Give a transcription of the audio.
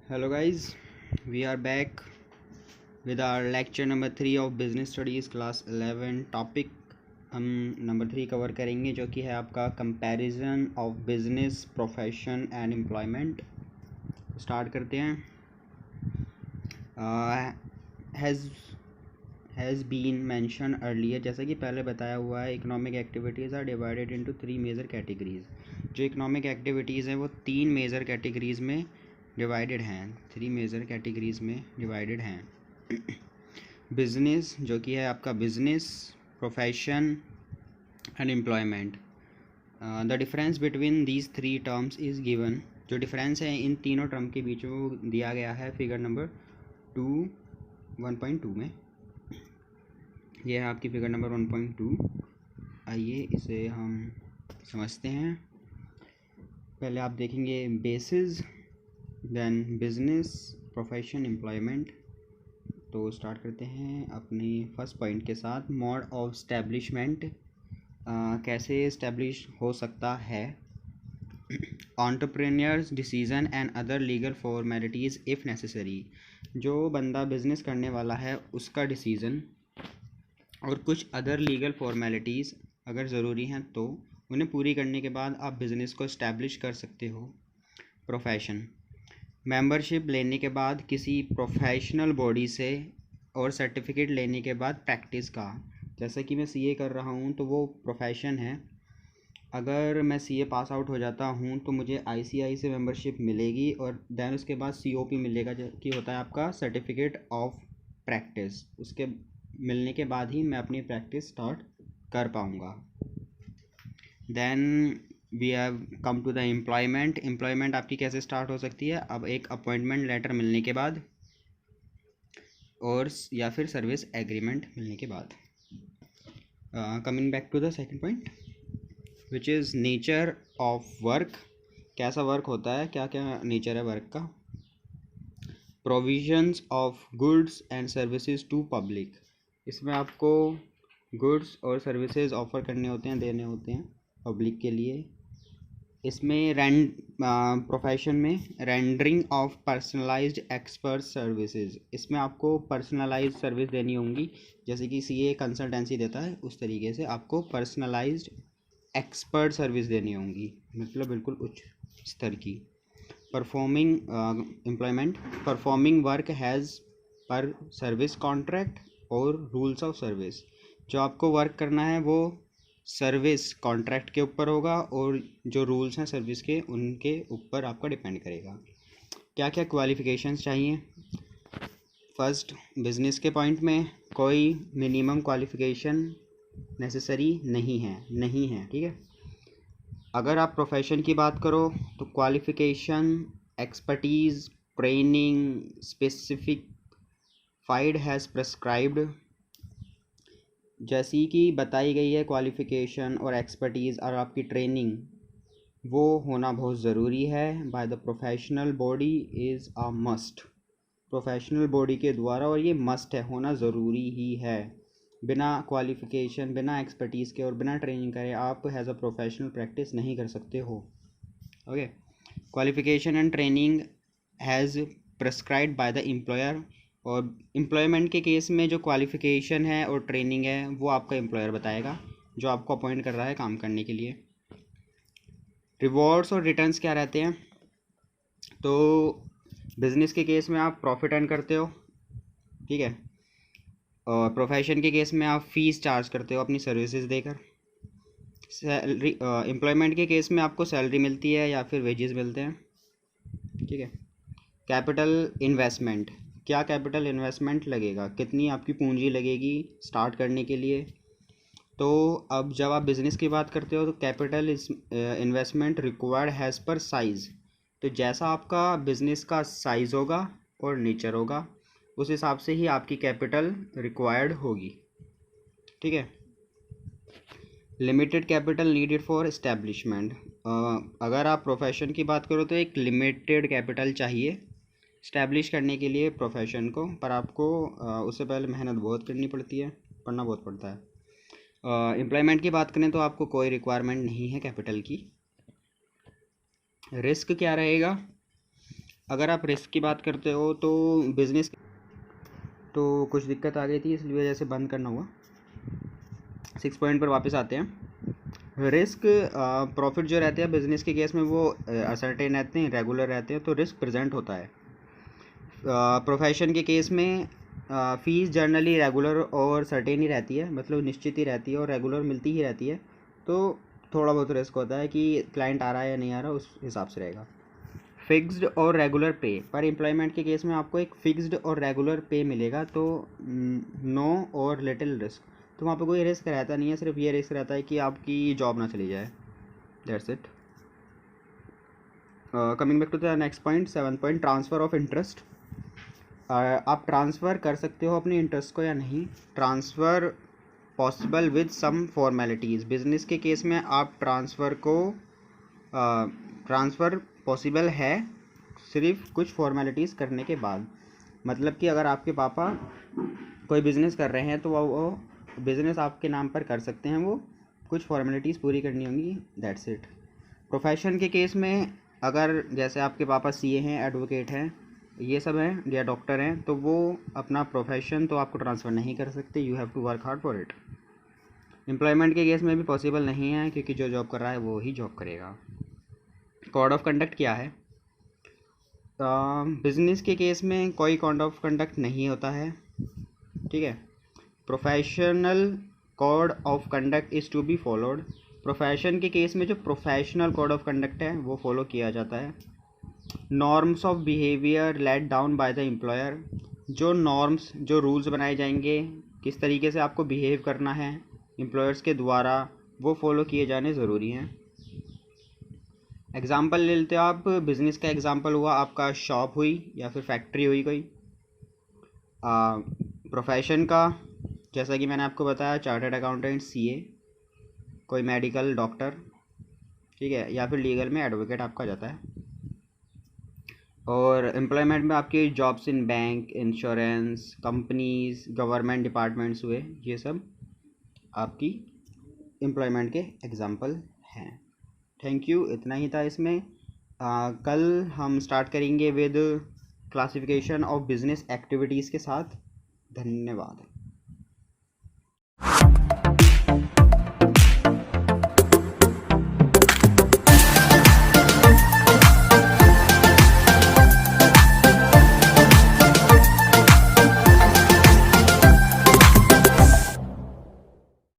Hello guys, we are back with our lecture number 3 of business studies class 11 topic हम number 3 cover करेंगे जो कि है आपका comparison of business profession and employment. Start करते हैं। हैज़ बीन मेंशन अर्लियर, जैसा कि पहले बताया हुआ है, economic activities are divided into 3 major categories. जो इकोनॉमिक एक्टिविटीज़ हैं वो 3 मेजर कैटेगरीज़ में डिवाइडेड हैं, 3 मेजर कैटेगरीज़ में डिवाइडेड हैं। बिजनेस, जो कि है आपका business, profession and employment. The difference between these 3 terms is given. जो डिफरेंस है इन तीनों टर्म के बीच में वो दिया गया है फिगर नंबर 1.2 में। यह है आपकी फिगर नंबर 1.2। आइए इसे हम समझते हैं। पहले आप देखेंगे basis, then business, profession, employment. तो स्टार्ट करते हैं अपनी फर्स्ट पॉइंट के साथ, मोड ऑफ स्टैब्लिशमेंट। कैसे इस्टेब्लिश हो सकता है। Entrepreneurs decision and other legal formalities if necessary. जो बंदा बिजनेस करने वाला है उसका डिसीज़न और कुछ अदर लीगल फॉर्मेलिटीज़ अगर ज़रूरी हैं तो उन्हें पूरी करने के बाद आप बिज़नेस को इस्टेब्लिश कर सकते हो। प्रोफेशन, मेंबरशिप लेने के बाद किसी प्रोफेशनल बॉडी से और सर्टिफिकेट लेने के बाद प्रैक्टिस का। जैसे कि मैं सीए कर रहा हूँ तो वो प्रोफेशन है। अगर मैं सीए पास आउट हो जाता हूँ तो मुझे आईसीआई से मेंबरशिप मिलेगी और देन उसके बाद सीओपी मिलेगा, जो कि होता है आपका सर्टिफिकेट ऑफ प्रैक्टिस। उसके मिलने के बाद ही मैं अपनी प्रैक्टिस स्टार्ट कर पाऊँगा। Then we have come to the employment. Employment आपकी कैसे स्टार्ट हो सकती है, अब एक अपॉइंटमेंट लेटर मिलने के बाद और या फिर सर्विस एग्रीमेंट मिलने के बाद। Coming back to the second point which is nature of work. कैसा वर्क होता है, क्या क्या नेचर है वर्क का। Provisions of goods and services to public. इसमें आपको गुड्स और सर्विसेज ऑफ़र करने होते हैं, देने होते हैं पब्लिक के लिए। इसमें प्रोफेशन में rendering of personalised expert services. इसमें आपको पर्सनलाइज्ड सर्विस देनी होंगी, जैसे कि सीए कंसल्टेंसी देता है उस तरीके से आपको पर्सनलाइज्ड एक्सपर्ट सर्विस देनी होंगी, मतलब बिल्कुल उच्च स्तर की। Performing employment, performing work has पर सर्विस कॉन्ट्रैक्ट और रूल्स ऑफ सर्विस। जो आपको वर्क करना है वो सर्विस कॉन्ट्रैक्ट के ऊपर होगा और जो रूल्स हैं सर्विस के उनके ऊपर आपका डिपेंड करेगा। क्या क्या क्वालिफ़िकेशंस चाहिए। फर्स्ट, बिजनेस के पॉइंट में कोई मिनिमम क्वालिफ़िकेशन नेसेसरी नहीं है, ठीक है। अगर आप प्रोफेशन की बात करो तो qualification, expertise, training, specified has prescribed, जैसी कि बताई गई है क्वालिफ़िकेशन और एक्सपर्टीज़ और आपकी ट्रेनिंग, वो होना बहुत ज़रूरी है। By the professional body is a must. Professional body के द्वारा, और ये मस्ट है, होना ज़रूरी ही है। बिना क्वालिफ़िकेशन, बिना एक्सपर्टीज़ के और बिना ट्रेनिंग करे आप एज अ प्रोफेशनल प्रैक्टिस नहीं कर सकते हो। Okay, qualification and training has prescribed bye the employer. और एम्प्लॉयमेंट के केस में जो क्वालिफ़िकेशन है और ट्रेनिंग है वो आपका एम्प्लॉयर बताएगा जो आपको अपॉइंट कर रहा है काम करने के लिए। रिवॉर्ड्स और रिटर्न्स क्या रहते हैं, तो बिज़नेस के केस में आप प्रॉफिट अर्न करते हो, ठीक है, और प्रोफेशन के केस में आप फ़ीस चार्ज करते हो अपनी सर्विसेज देकर। सैलरी, एम्प्लॉयमेंट के केस में आपको सैलरी मिलती है या फिर वेजेस मिलते हैं, ठीक है। कैपिटल इन्वेस्टमेंट, क्या कैपिटल इन्वेस्टमेंट लगेगा, कितनी आपकी पूंजी लगेगी स्टार्ट करने के लिए। तो अब जब आप बिज़नेस की बात करते हो तो कैपिटल इन्वेस्टमेंट रिक्वायर्ड हैज़ पर साइज़। तो जैसा आपका बिज़नेस का साइज़ होगा और नेचर होगा उस हिसाब से ही आपकी कैपिटल रिक्वायर्ड होगी, ठीक है। Limited capital needed for establishment. अगर आप प्रोफेशन की बात करो तो एक लिमिटेड कैपिटल चाहिए इस्टेब्लिश करने के लिए प्रोफेशन को, पर आपको उससे पहले मेहनत बहुत करनी पड़ती है, पढ़ना बहुत पड़ता है। एम्प्लॉयमेंट की बात करें तो आपको कोई रिक्वायरमेंट नहीं है कैपिटल की। रिस्क क्या रहेगा, अगर आप रिस्क की बात करते हो तो बिज़नेस तो कुछ दिक्कत आ गई थी, इसलिए वजह से बंद करना हुआ। 6 पॉइंट पर वापस आते हैं। रिस्क प्रॉफिट जो रहते हैं बिज़नेस के केस में वो असर्टेन रहते हैं, रेगुलर रहते हैं, तो रिस्क प्रेजेंट होता है। प्रोफेशन के केस में फ़ीस जनरली रेगुलर और सर्टेन ही रहती है, मतलब निश्चित ही रहती है और रेगुलर मिलती ही रहती है, तो थोड़ा बहुत रिस्क होता है कि क्लाइंट आ रहा है या नहीं आ रहा, उस हिसाब से रहेगा। फिक्स्ड और रेगुलर पे, पर एम्प्लॉयमेंट के केस में आपको एक फिक्स्ड और रेगुलर पे मिलेगा, तो नो और लिटिल रिस्क, तो वहाँ पे कोई रिस्क रहता नहीं है, सिर्फ ये रिस्क रहता है कि आपकी जॉब ना चली जाए, that's it. Coming back to the next point, 7 point, transfer of interest. आप ट्रांसफ़र कर सकते हो अपने इंटरेस्ट को या नहीं, transfer possible with some formalities. Business के केस में आप ट्रांसफ़र पॉसिबल है सिर्फ कुछ फॉर्मेलिटीज़ करने के बाद। मतलब कि अगर आपके पापा कोई बिज़नेस कर रहे हैं तो वो बिज़नेस आपके नाम पर कर सकते हैं, वो कुछ फॉर्मेलिटीज़ पूरी करनी होंगी, दैट्स इट। प्रोफेशन के केस में अगर जैसे आपके पापा सीए हैं, एडवोकेट हैं, ये सब हैं, या डॉक्टर हैं, तो वो अपना प्रोफेशन तो आपको ट्रांसफ़र नहीं कर सकते, you have to work hard for it. Employment के केस में भी पॉसिबल नहीं है, क्योंकि जो जॉब कर रहा है वो ही जॉब करेगा। कोड ऑफ कंडक्ट क्या है? बिजनेस के केस में कोई कोड ऑफ कंडक्ट नहीं होता है, ठीक है। Professional code of conduct is to be followed. Profession के केस में जो प्रोफेशनल कोड ऑफ कंडक्ट है वो फॉलो किया जाता है। Norms of behaviour let down by the employer. जो नॉर्म्स, जो रूल्स बनाए जाएंगे, किस तरीके से आपको बिहेव करना है एम्प्लॉयर्स के द्वारा, वो फॉलो किए जाने ज़रूरी हैं। एग्ज़ाम्पल ले लेते हो आप, बिज़नेस का एग्ज़ाम्पल हुआ आपका शॉप हुई या फिर फैक्ट्री हुई कोई। प्रोफेशन का जैसा कि मैंने आपको बताया, चार्टर्ड अकाउंटेंट, सीए, कोई मेडिकल डॉक्टर, ठीक है, या फिर लीगल में एडवोकेट आपका जाता है। और एम्प्लॉयमेंट में आपकी jobs in bank, insurance companies, government departments हुए, ये सब आपकी एम्प्लॉयमेंट के एग्जांपल हैं। थैंक यू, इतना ही था इसमें। कल हम स्टार्ट करेंगे with classification of business activities के साथ। धन्यवाद।